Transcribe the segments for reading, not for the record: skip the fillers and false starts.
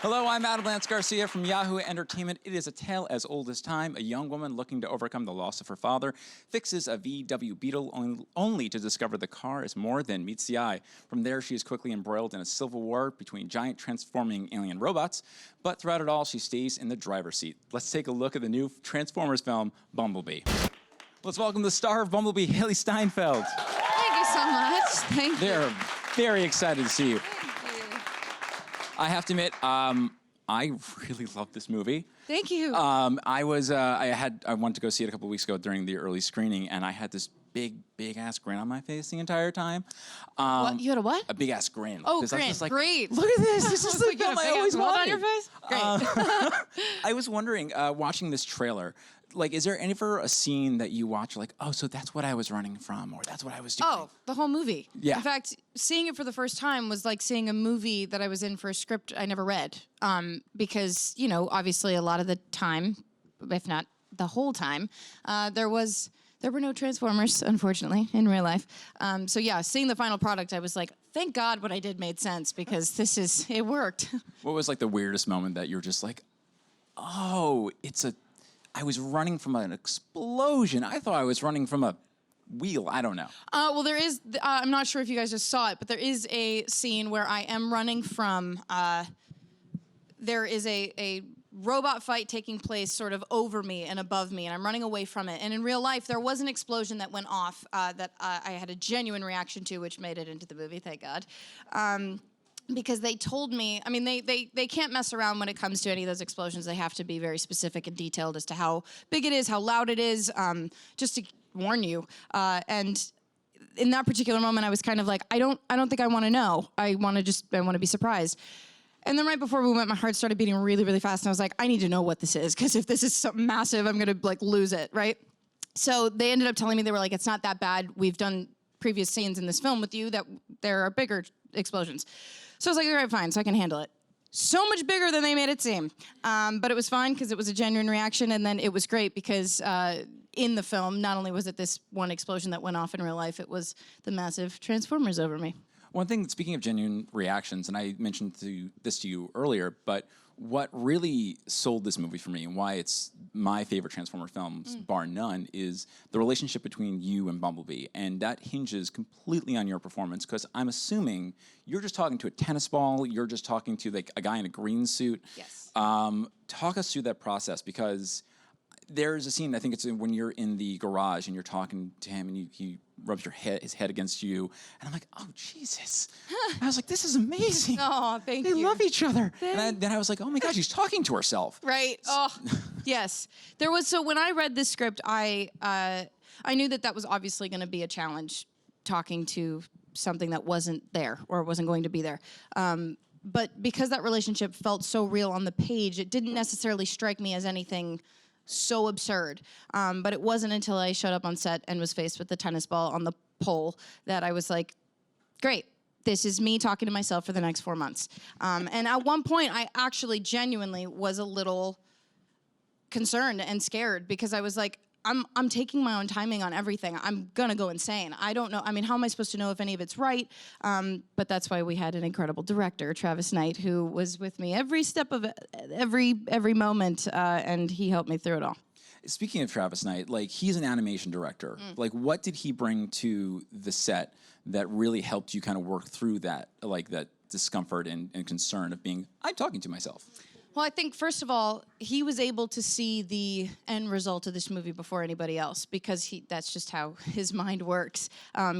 Hello, I'm Adam Lance Garcia from Yahoo Entertainment. It is a tale as old as time. A young woman looking to overcome the loss of her father fixes a VW Beetle only to discover the car is more than meets the eye. From there, she is quickly embroiled in a civil war between giant transforming alien robots, but throughout it all, she stays in the driver's seat. Let's take a look at the new Transformers film, Bumblebee. Let's welcome the star of Bumblebee, Hailee Steinfeld. Thank you so much. Thank you. They're very excited to see you. I have to admit, I really love this movie. Thank you. I wanted to go see it a couple weeks ago during the early screening, and I had this big ass grin on my face the entire time. What? You had a what? A big ass grin. Oh, 'Cause I was grin. just like, Great. Look at this. This is the Like, film I always wanted. on your face? Great. I was wondering, watching this trailer, like, is there ever a scene that you watch, like, oh, so that's what I was running from, or that's what I was doing? Oh, the whole movie. Yeah. In fact, seeing it for the first time was like seeing a movie that I was in for a script I never read. Because, you know, obviously a lot of the time, if not the whole time, there were no Transformers, unfortunately, in real life. So yeah, seeing the final product, I was like, thank God what I did made sense, because it worked. What was, like, the weirdest moment that you were just like, oh, I was running from an explosion. I thought I was running from a wheel. I don't know. Well, there is, I'm not sure if you guys just saw it, but there is a scene where I am running from, there is a robot fight taking place sort of over me and above me, and I'm running away from it. And in real life, there was an explosion that went off that I had a genuine reaction to, which made it into the movie, thank God. Because they told me, I mean, they can't mess around when it comes to any of those explosions. They have to be very specific and detailed as to how big it is, how loud it is, just to warn you. And in that particular moment, I was kind of like, I don't think I want to know. I want to be surprised. And then right before we went, my heart started beating really, really fast, and I was like, I need to know what this is, because if this is something massive, I'm gonna like lose it, right? So they ended up telling me, they were like, it's not that bad. We've done previous scenes in this film with you that there are bigger explosions. So I was like, all right, fine, so I can handle it. So much bigger than they made it seem. But it was fine, because it was a genuine reaction, and then it was great because in the film, not only was it this one explosion that went off in real life, it was the massive Transformers over me. One thing, speaking of genuine reactions, and I mentioned this to you earlier, but what really sold this movie for me and why it's my favorite Transformer films, bar none, is the relationship between you and Bumblebee. And that hinges completely on your performance, because I'm assuming you're just talking to a tennis ball, you're just talking to like a guy in a green suit. Yes. Talk us through that process, because there's a scene, I think it's when you're in the garage and you're talking to him and he rubs his head against you. And I'm like, oh, Jesus. I was like, this is amazing. Oh, thank you. They love each other. And then I was like, oh my gosh, she's talking to herself. Right. Oh, yes. So when I read this script, I knew that was obviously going to be a challenge, talking to something that wasn't there or wasn't going to be there. But because that relationship felt so real on the page, it didn't necessarily strike me as anything so absurd. But it wasn't until I showed up on set and was faced with the tennis ball on the pole that I was like, great, this is me talking to myself for the next 4 months. And at one point, I actually genuinely was a little concerned and scared, because I was like, I'm taking my own timing on everything. I'm gonna go insane. I don't know. I mean, how am I supposed to know if any of it's right? But that's why we had an incredible director, Travis Knight, who was with me every step of it, every moment, and he helped me through it all. Speaking of Travis Knight, like, he's an animation director. Like, what did he bring to the set that really helped you kind of work through that, like, that discomfort and concern of being, I'm talking to myself? Well, I think, first of all, he was able to see the end result of this movie before anybody else, because that's just how his mind works.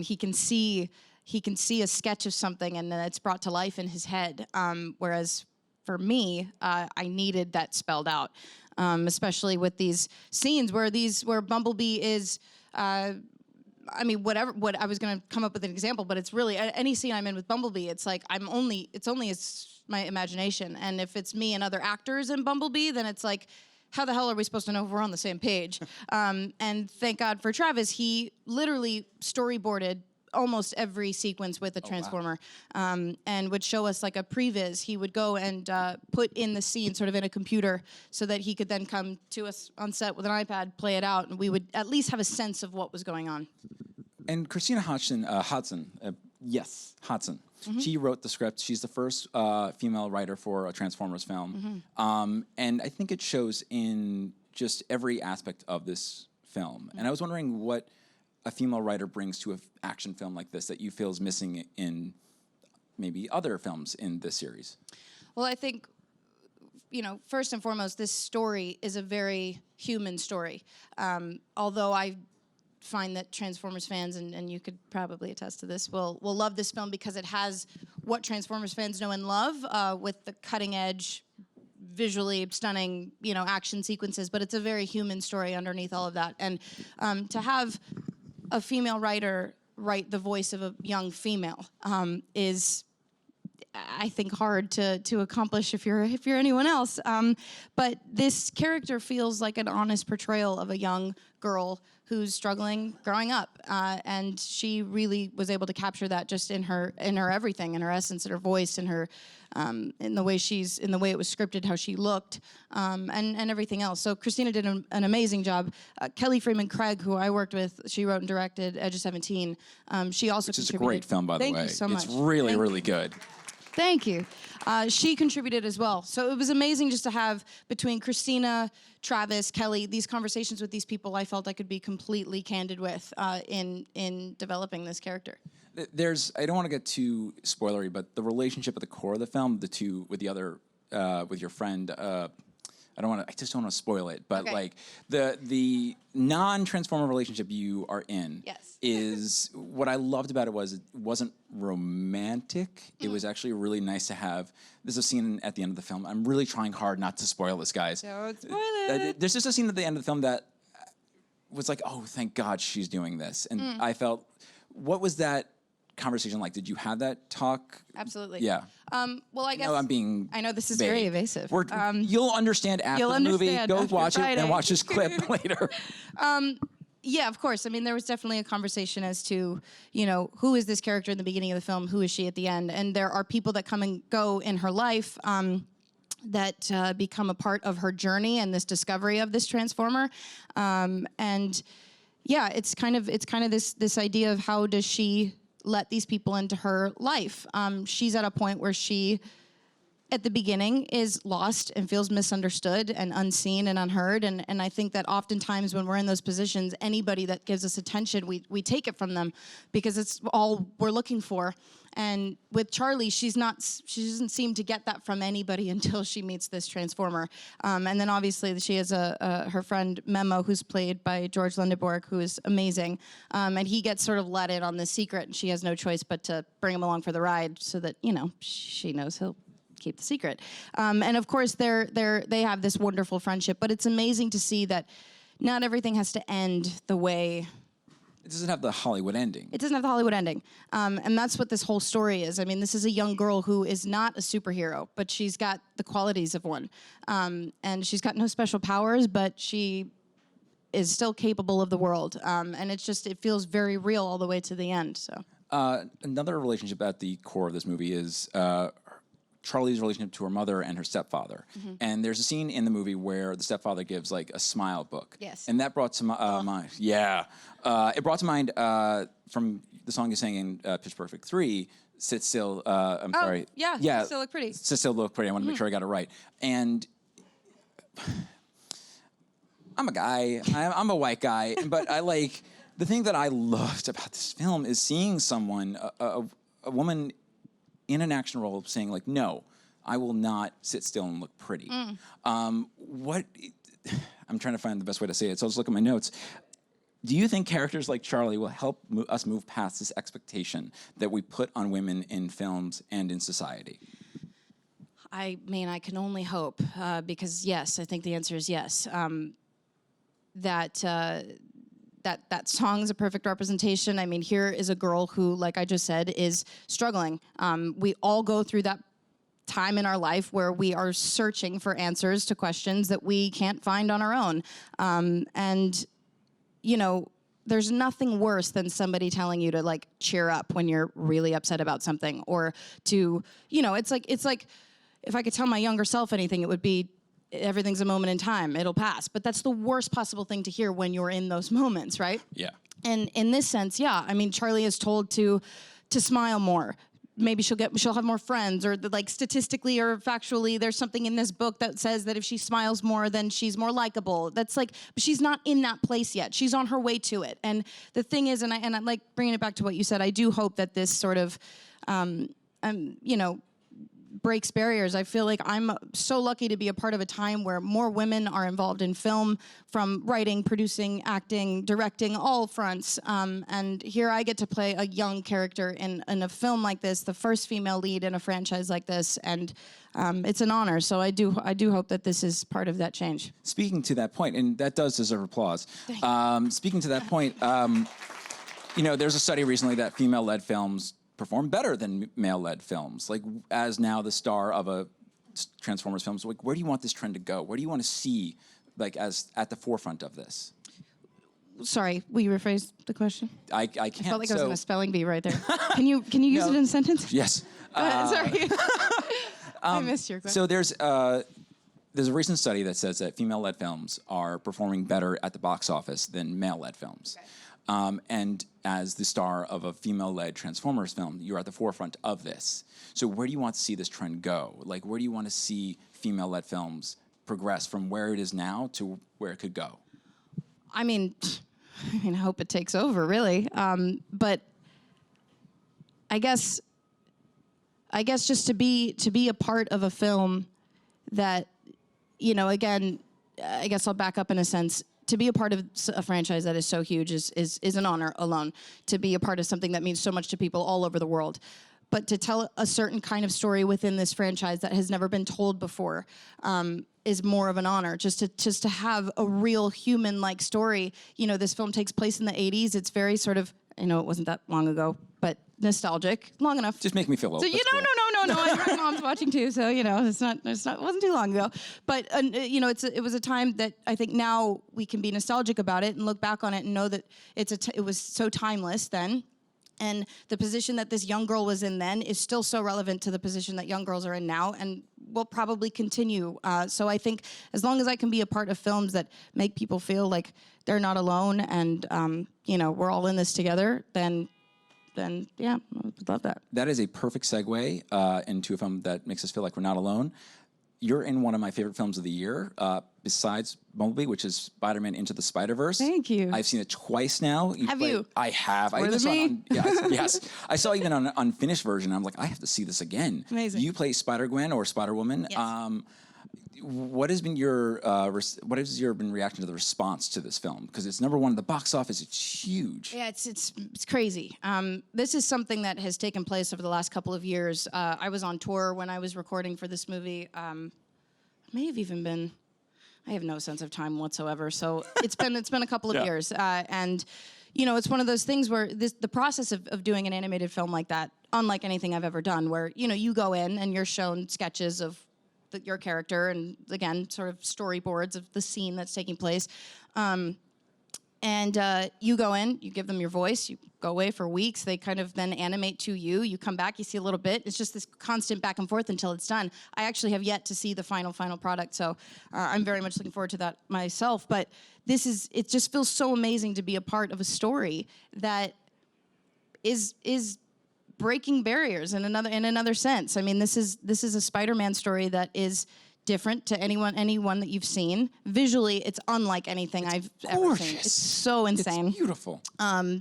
He can see a sketch of something, and then it's brought to life in his head. Whereas for me, I needed that spelled out, especially with these scenes where Bumblebee is. I mean, what I was going to come up with an example, but it's really any scene I'm in with Bumblebee. It's like it's only my imagination, and if it's me and other actors in Bumblebee, then it's like, how the hell are we supposed to know if we're on the same page? And thank God for Travis, he literally storyboarded almost every sequence with a Transformer, and would show us like a previs. He would go and put in the scene sort of in a computer so that he could then come to us on set with an iPad, play it out, and we would at least have a sense of what was going on. And Christina Hodson, She wrote the script. She's the first female writer for a Transformers film. And I think it shows in just every aspect of this film. And I was wondering what a female writer brings to an action film like this that you feel is missing in maybe other films in this series. Well, I think, first and foremost, this story is a very human story. Although I find that Transformers fans, and you could probably attest to this, will love this film because it has what Transformers fans know and love with the cutting edge, visually stunning, action sequences. But it's a very human story underneath all of that. And to have a female writer write the voice of a young female is, I think, hard to accomplish if you're anyone else. But this character feels like an honest portrayal of a young girl who's struggling growing up, and she really was able to capture that just in her everything, in her essence, in her voice, in her in the way it was scripted, how she looked, and everything else. So Christina did an amazing job. Kelly Freeman Craig, who I worked with, she wrote and directed Edge of 17. She also Which is a contributed. great film, by the way. Thank you so much. It's really good. Thank you. She contributed as well. So it was amazing just to have, between Christina, Travis, Kelly, these conversations with these people I felt I could be completely candid with in developing this character. I don't want to get too spoilery, but the relationship at the core of the film, the two with the other, with your friend, I just don't want to spoil it, but Okay. like the non-Transformer relationship you are in Yes. is what I loved about it wasn't romantic. It was actually really nice to have. There's a scene at the end of the film. I'm really trying hard not to spoil this, guys. Don't spoil it. There's just a scene at the end of the film that was like, oh, thank God she's doing this, and I felt. What was that conversation like? Did you have that talk? Absolutely. Yeah. Well, I guess. No, I'm being. I know this is vague. very evasive. You'll understand after you'll the movie. understand Go after watch it Friday. and watch this clip later. Yeah, of course. I mean, there was definitely a conversation as to, who is this character in the beginning of the film? Who is she at the end? And there are people that come and go in her life that become a part of her journey and this discovery of this Transformer. And yeah, it's kind of this idea of how does she let these people into her life? She's at a point where she, at the beginning, is lost and feels misunderstood and unseen and unheard. And I think that oftentimes when we're in those positions, anybody that gives us attention, we take it from them because it's all we're looking for. And with Charlie, she doesn't seem to get that from anybody until she meets this Transformer. And then obviously she has her friend Memo, who's played by George Lundeborg, who is amazing. And he gets sort of let in on this secret, and she has no choice but to bring him along for the ride so that, she knows he'll keep the secret. And of course, they have this wonderful friendship, but it's amazing to see that not everything has to end the way. It doesn't have the Hollywood ending. It doesn't have the Hollywood ending. And that's what this whole story is. I mean, this is a young girl who is not a superhero, but she's got the qualities of one. And she's got no special powers, but she is still capable of the world. And it feels very real all the way to the end. So Another relationship at the core of this movie is Charlie's relationship to her mother and her stepfather. And there's a scene in the movie where the stepfather gives like a smile book. Yes. And that brought to mind, it brought to mind from the song you sang in Pitch Perfect 3, Sit Still, I'm sorry. Yeah, Sit Still Look Pretty. Sit Still Look Pretty, I want to make sure I got it right. And I'm a guy, I'm a white guy, but the thing that I loved about this film is seeing someone, a woman in an action role saying like, no, I will not sit still and look pretty. I'm trying to find the best way to say it, so I'll just look at my notes. Do you think characters like Charlie will help us move past this expectation that we put on women in films and in society? I mean, I can only hope, because yes, I think the answer is yes. That song's a perfect representation. I mean, here is a girl who, like I just said, is struggling. We all go through that time in our life where we are searching for answers to questions that we can't find on our own. And, there's nothing worse than somebody telling you to cheer up when you're really upset about something, or to, it's like if I could tell my younger self anything, it would be, everything's a moment in time, it'll pass. But that's the worst possible thing to hear when you're in those moments, right? Yeah. And in this sense, yeah, I mean, Charlie is told to smile more, maybe she'll have more friends, or like statistically or factually there's something in this book that says that if she smiles more then she's more likable. That's like, but she's not in that place yet. She's on her way to it. And the thing is, and I like bringing it back to what you said, I do hope that this sort of breaks barriers. I feel like I'm so lucky to be a part of a time where more women are involved in film, from writing, producing, acting, directing, all fronts. And here I get to play a young character in a film like this, the first female lead in a franchise like this, and it's an honor. So I do hope that this is part of that change. Speaking to that point, and that does deserve applause. Speaking to that point, there's a study recently that female-led films perform better than male-led films. Like, as now the star of a Transformers film, like, where do you want this trend to go? Where do you want to see, like, as at the forefront of this? Sorry, will you rephrase the question? I can't. I felt like I was in a spelling bee right there. Can you use it in a sentence? Yes. Sorry. I missed your question. So there's a recent study that says that female-led films are performing better at the box office than male-led films. Okay. And as the star of a female-led Transformers film, you're at the forefront of this. So where do you want to see this trend go? Like, where do you want to see female-led films progress from where it is now to where it could go? I mean, I hope it takes over, really. But I guess just to be a part of a film that, again, I guess I'll back up in a sense. To be a part of a franchise that is so huge is an honor alone. To be a part of something that means so much to people all over the world. But to tell a certain kind of story within this franchise that has never been told before is more of an honor. Just to have a real human-like story. This film takes place in the 80s. It's very sort of, I know it wasn't that long ago, but nostalgic, long enough. Just make me feel old. So no. My mom's watching too, so it wasn't too long ago. But it was a time that I think now we can be nostalgic about it and look back on it and know that it was so timeless then. And the position that this young girl was in then is still so relevant to the position that young girls are in now, and will probably continue. So I think as long as I can be a part of films that make people feel like they're not alone, and we're all in this together, then yeah, I would love that. That is a perfect segue into a film that makes us feel like we're not alone. You're in one of my favorite films of the year, besides Bumblebee, which is Spider-Man Into the Spider-Verse. Thank you. I've seen it twice now. Have you? I have. I even saw it on, yes. I saw even on an unfinished version. I'm like, I have to see this again. Amazing. You play Spider-Gwen or Spider-Woman. Yes. What has been your reaction to the response to this film? Because it's number one at the box office. It's huge. Yeah, it's crazy. This is something that has taken place over the last couple of years. I was on tour when I was recording for this movie. May have even been. I have no sense of time whatsoever. So it's been a couple of years, and it's one of those things where the process of doing an animated film like that, unlike anything I've ever done, where you go in and you're shown sketches of your character, and again, sort of storyboards of the scene that's taking place. And you go in, you give them your voice, you go away for weeks, they kind of then animate to you, you come back, you see a little bit, it's just this constant back and forth until it's done. I actually have yet to see the final product, so I'm very much looking forward to that myself, but it just feels so amazing to be a part of a story that is breaking barriers in another sense. I mean, this is a Spider-Man story that is different to anyone that you've seen. Visually, it's unlike anything I've ever seen. It's so insane. It's beautiful.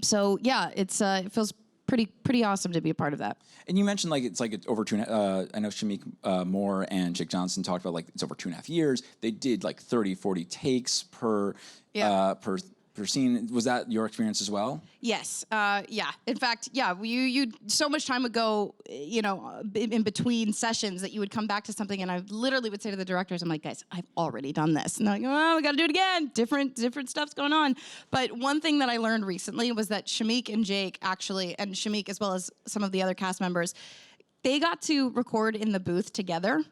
So yeah, it feels pretty awesome to be a part of that. And you mentioned it's over two. I know Shamik Moore and Jake Johnson talked about it's over 2.5 years. They did 30, 40 takes per scene. Was that your experience as well? Yes. Yeah. In fact, yeah. You so much time ago, in between sessions that you would come back to something, and I literally would say to the directors, "I'm like, guys, I've already done this," and they're like, "Oh, we got to do it again. Different stuff's going on." But one thing that I learned recently was that Shamik and Jake actually, and Shamik as well as some of the other cast members, they got to record in the booth together.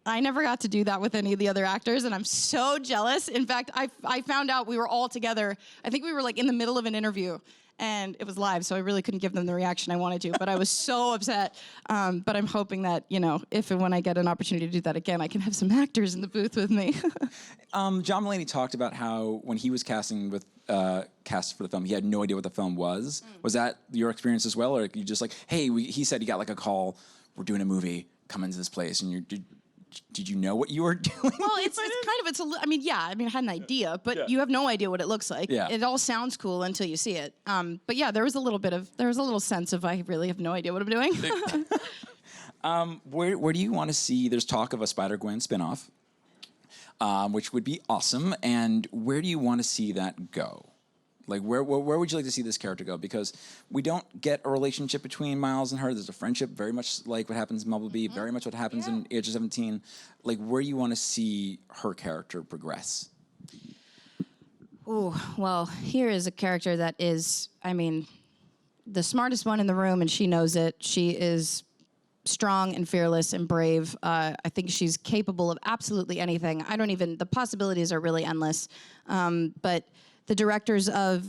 I never got to do that with any of the other actors, and I'm so jealous. In fact, I found out we were all together. I think we were in the middle of an interview, and it was live, so I really couldn't give them the reaction I wanted to, but I was so upset. But I'm hoping that, you know, if and when I get an opportunity to do that again, I can have some actors in the booth with me. John Mulaney talked about how when he was casting with cast for the film, he had no idea what the film was. Was that your experience as well, or you just like, hey, he said he got like a call, we're doing a movie, come into this place, and did you know what you were doing? Well, I mean, I had an idea, but you have no idea what it looks like. Yeah. It all sounds cool until you see it. But yeah, there was a little sense of I really have no idea what I'm doing. Where do you want to see? There's talk of a Spider-Gwen spinoff, which would be awesome. And where do you want to see that go? Like, where would you like to see this character go? Because we don't get a relationship between Miles and her. There's a friendship, very much like what happens in Bumblebee, very much what happens in Age of 17. Like, where do you want to see her character progress? Ooh, well, here is a character that is, I mean, the smartest one in the room, and she knows it. She is strong and fearless and brave. I think she's capable of absolutely anything. The possibilities are really endless. But the directors of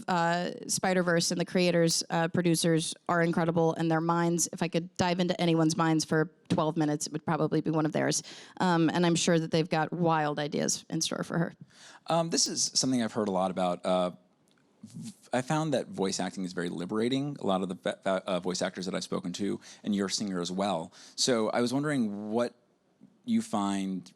Spider-Verse and the creators, producers are incredible, and their minds, if I could dive into anyone's minds for 12 minutes, it would probably be one of theirs. And I'm sure that they've got wild ideas in store for her. This is something I've heard a lot about. I found that voice acting is very liberating. A lot of the voice actors that I've spoken to, and you're a singer as well. So I was wondering what you find,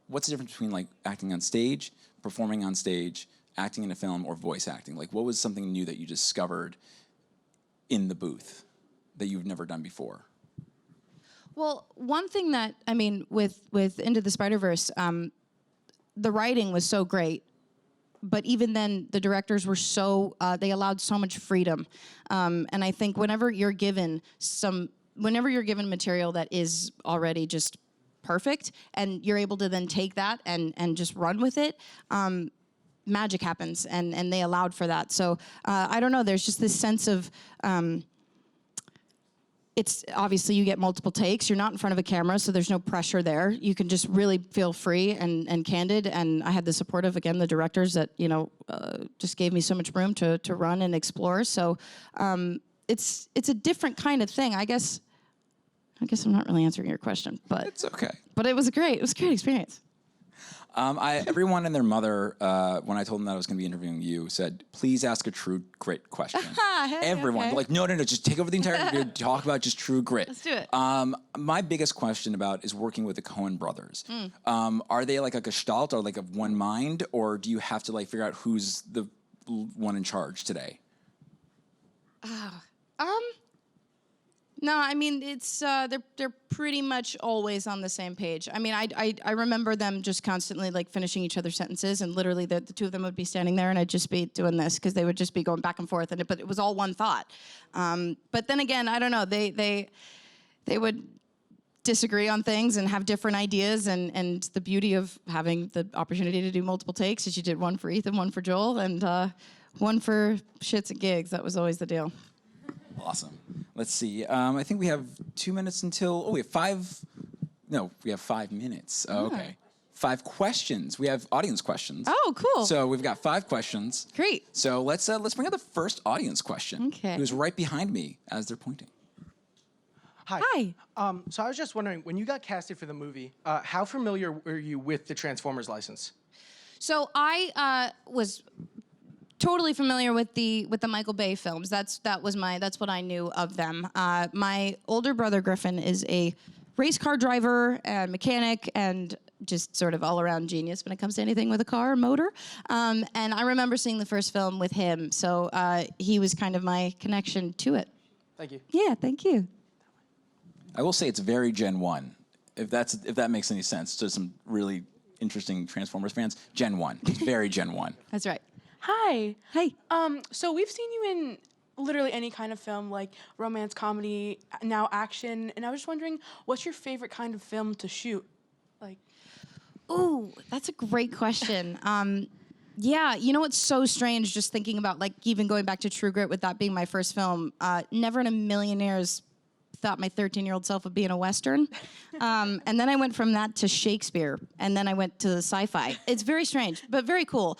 what's the difference between like acting on stage, performing on stage, acting in a film, or voice acting? Like, what was something new that you discovered in the booth that you've never done before? Well, one thing that, I mean, with Into the Spider-Verse, the writing was so great. But even then, the directors were they allowed so much freedom. And I think whenever you're given material that is already just perfect, and you're able to then take that and just run with it, magic happens, and they allowed for that. So I don't know, there's just this sense of, it's obviously you get multiple takes. You're not in front of a camera, so there's no pressure there. You can just really feel free and candid. And I had the support of, again, the directors that, you know, just gave me so much room to run and explore. So it's a different kind of thing. I guess I'm not really answering your question, but It's okay. But it was a great experience. Everyone and their mother, when I told them that I was going to be interviewing you, said, please ask a true grit question. Hey, Everyone. okay. Like, no, just take over the entire interview, talk about just true grit. Let's do it. My biggest question is working with the Coen brothers. Are they like a gestalt or like a one mind, or do you have to like figure out who's the one in charge today? No, I mean, it's they're pretty much always on the same page. I mean, I remember them just constantly like finishing each other's sentences, and literally the two of them would be standing there, and I'd just be doing this because they would just be going back and forth, but it was all one thought. But then again, I don't know, they would disagree on things and have different ideas, and the beauty of having the opportunity to do multiple takes is you did one for Ethan, one for Joel, and one for shits and gigs. That was always the deal. Awesome. Let's see. I think we have 2 minutes until. We have 5. No, we have 5 minutes. Oh, okay. 5 questions. We have audience questions. Oh, cool. So we've got 5 questions. Great. So let's bring out the first audience question. Okay. Who's right behind me as they're pointing. Hi. So I was just wondering, when you got casted for the movie, how familiar were you with the Transformers license? So I was totally familiar with the Michael Bay films. That's what I knew of them. My older brother Griffin is a race car driver and mechanic and just sort of all around genius when it comes to anything with a car or motor. And I remember seeing the first film with him, so he was kind of my connection to it. Thank you. Yeah, thank you. I will say it's very Gen 1, if that makes any sense to some really interesting Transformers fans. Gen 1. It's very Gen 1. That's right. Hi. Hey. So we've seen you in literally any kind of film, like romance, comedy, now action, and I was just wondering, what's your favorite kind of film to shoot? Like, Ooh, that's a great question. Yeah, you know what's so strange, just thinking about, like, even going back to True Grit with that being my first film, never in a million years thought my 13-year-old self would be in a Western. And then I went from that to Shakespeare, and then I went to the sci-fi. It's very strange, but very cool.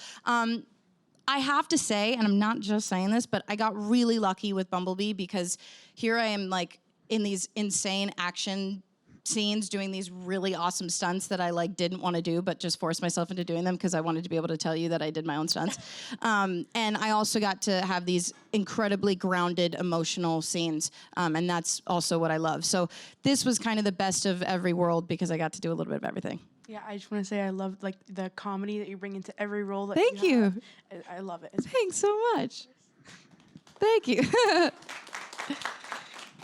I have to say, and I'm not just saying this, but I got really lucky with Bumblebee because here I am like in these insane action scenes doing these really awesome stunts that I like didn't want to do, but just forced myself into doing them because I wanted to be able to tell you that I did my own stunts. And I also got to have these incredibly grounded emotional scenes. And that's also what I love. So this was kind of the best of every world because I got to do a little bit of everything. Yeah, I just want to say I love like the comedy that you bring into every role. That Thank you. you. Have. I love it. Thanks so much. Thank you.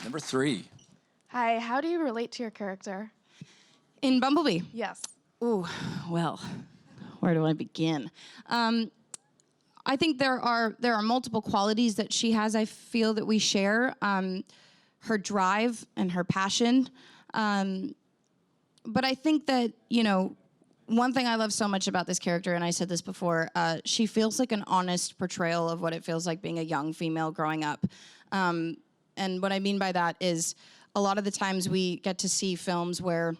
Number 3. Hi, how do you relate to your character? In Bumblebee. Yes. Ooh, well, where do I begin? I think there are multiple qualities that she has. I feel that we share her drive and her passion. But I think that, you know, one thing I love so much about this character, and I said this before, she feels like an honest portrayal of what it feels like being a young female growing up. And what I mean by that is a lot of the times we get to see films where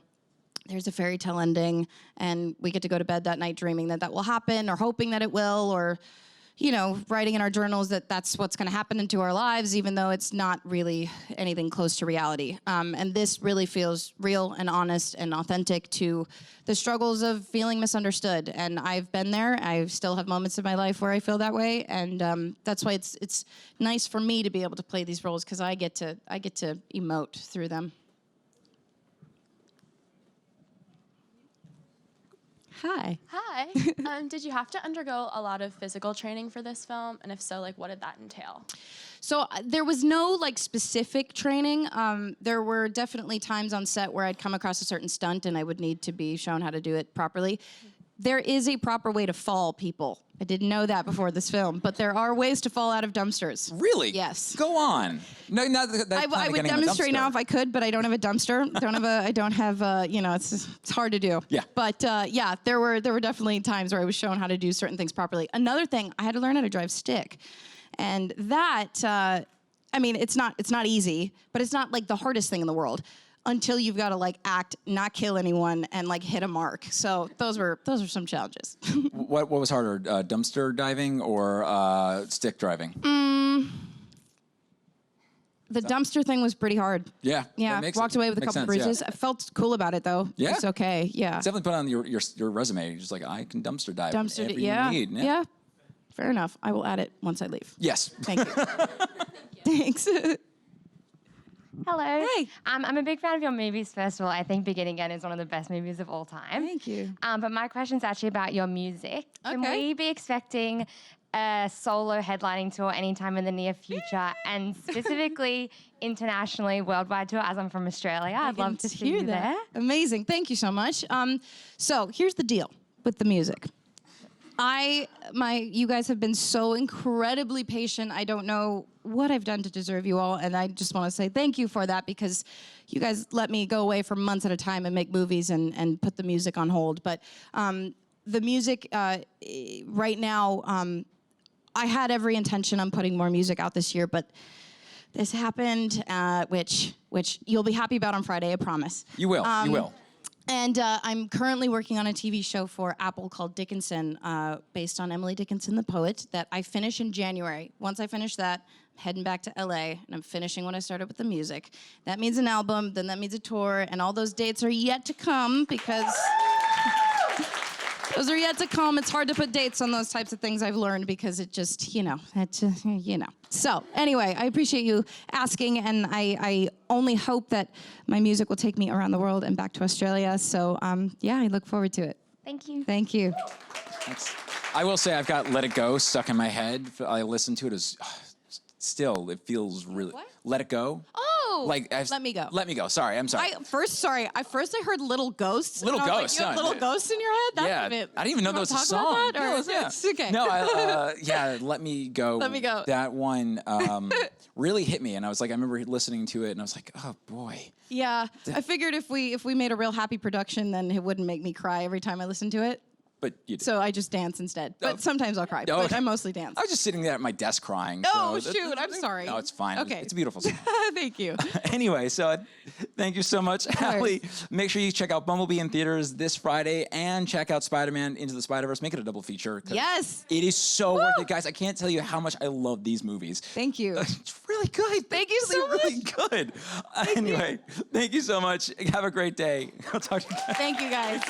there's a fairy tale ending and we get to go to bed that night dreaming that that will happen or hoping that it will, or, you know, writing in our journals that that's what's going to happen into our lives, even though it's not really anything close to reality. And this really feels real and honest and authentic to the struggles of feeling misunderstood. And I've been there. I still have moments in my life where I feel that way. And that's why it's nice for me to be able to play these roles because I get to emote through them. Hi. Hi. Did you have to undergo a lot of physical training for this film? And if so, like, what did that entail? So there was no like specific training. There were definitely times on set where I'd come across a certain stunt and I would need to be shown how to do it properly. There is a proper way to fall, people. I didn't know that before this film, but there are ways to fall out of dumpsters. Really? Yes. Go on. No, not that. I would demonstrate now if I could, but I don't have a dumpster. I don't have you know, it's hard to do. Yeah. But yeah, there were definitely times where I was shown how to do certain things properly. Another thing, I had to learn how to drive stick. And that, I mean, it's not easy, but it's not like the hardest thing in the world until you've got to like act, not kill anyone, and like hit a mark. So those were some challenges. What was harder, dumpster diving or stick driving? The dumpster thing was pretty hard. Yeah. Yeah, walked away with a couple sense, bruises. yeah. I felt cool about it though. Yeah? It's okay. Yeah. It's definitely put on your resume. You're just like, I can dumpster dive. Dumpster. whenever Yeah. You need. Yeah. Fair enough. I will add it once I leave. Yes. Thank you. Thanks. Hello. Hey. I'm a big fan of your movies, first of all. I think Begin Again is one of the best movies of all time. Thank you. But my question's actually about your music. Can Okay. we be expecting a solo headlining tour anytime in the near future, and specifically internationally, worldwide tour, as I'm from Australia? I'd love to see you there. Amazing. Thank you so much. So here's the deal with the music. You guys have been so incredibly patient. I don't know what I've done to deserve you all, and I just want to say thank you for that because you guys let me go away for months at a time and make movies and put the music on hold. But the music right now, I had every intention on putting more music out this year, but this happened, which you'll be happy about on Friday, I promise. You will. You will. And I'm currently working on a TV show for Apple called Dickinson, based on Emily Dickinson, the poet, that I finish in January. Once I finish that, I'm heading back to LA, and I'm finishing what I started with the music. That means an album, then that means a tour, and all those dates are yet to come because... Those are yet to come. It's hard to put dates on those types of things, I've learned, because it just, you know. So anyway, I appreciate you asking, and I only hope that my music will take me around the world and back to Australia. So yeah, I look forward to it. Thank you. Thank you. Thanks. I will say I've got Let It Go stuck in my head. I listen to it as still, it feels really... What? Let It Go. Oh, Like Let Me Go. Let Me Go. Sorry, I'm sorry. I first heard Little Ghosts. Little and I was Ghosts, Like, you have huh? Little Ghosts in your head? That's yeah, a bit, I didn't even know you that was a wanna song. talk about that, or Yeah, it's okay. No, yeah, Let Me Go. Let Me Go. That one really hit me, and I was like, I remember listening to it, and I was like, oh boy. Yeah, I figured if we made a real happy production, then it wouldn't make me cry every time I listened to it. but you do. So I just dance instead. But sometimes I'll cry. Oh, But I mostly dance. I was just sitting there at my desk crying. Oh, so shoot. I'm sorry. No, it's fine. Okay. It's a beautiful song. Thank you. Anyway, so thank you so much, Hailee. Make sure you check out Bumblebee in theaters this Friday and check out Spider-Man Into the Spider-Verse. Make it a double feature. 'Cause Yes. it is so worth it, guys. I can't tell you how much I love these movies. Thank you. It's really good. Thank you so much. Really good. Anyway, thank you so much. Have a great day. I'll talk to you guys. Thank you, guys.